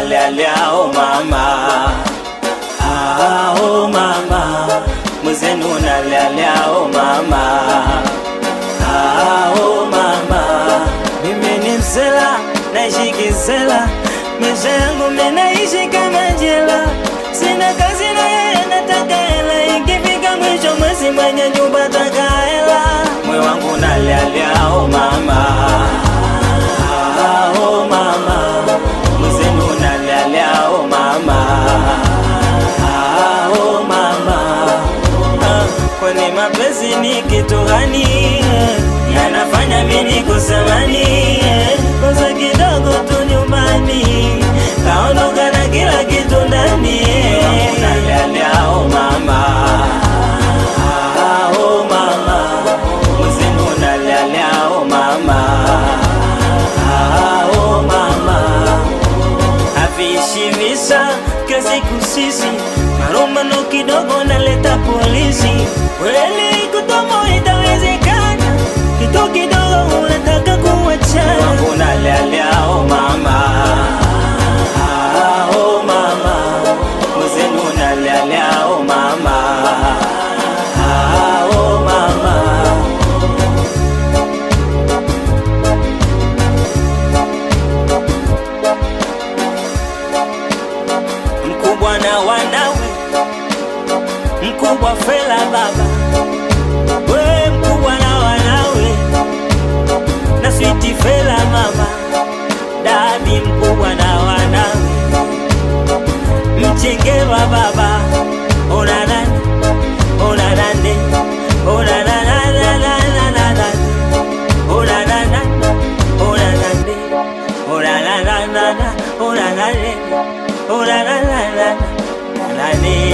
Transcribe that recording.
nalalia oh mama, oh mama, mwenzenu nalalia oh mama, oh mama, mimi ni msela naishi kisela, maisha yangu mimi naishi kama jela, sina kazi na yeye nataka hela, ikifika mwisho mwezi mwenye nyumba taka hela, moyo wangu nalalia oh mama, oh mama, mwenzenu nalalia oh mama, oh mama, kwani mapenzi ni kitu gani yanafanya mimi nikusamani, kosa kidogo tu nyumbani kaondoka na kila kitu ndani, nalalia oh mama, oh mama, mwenzenu nalalia oh mama, oh mama, haviishi visa kazi kusisi, maromano kidogo naleta polisi, kweli kutomo itawezekana, kitu kidogo unataka kuachana, wangu nalalia oh mama, oh mama, mwenzenu nalalia oh mama, oh mama, mkubwa na wanawe, mkubwa Fela baba, we mkubwa na wanawe, na Sweety Fela mama, Dabi mkubwa na wanawe, Mchengerwa baba, ona nani, ona nani, ona nananananana, ona nanana, ona nani, ona nananana, ona nani, ona nananana, nani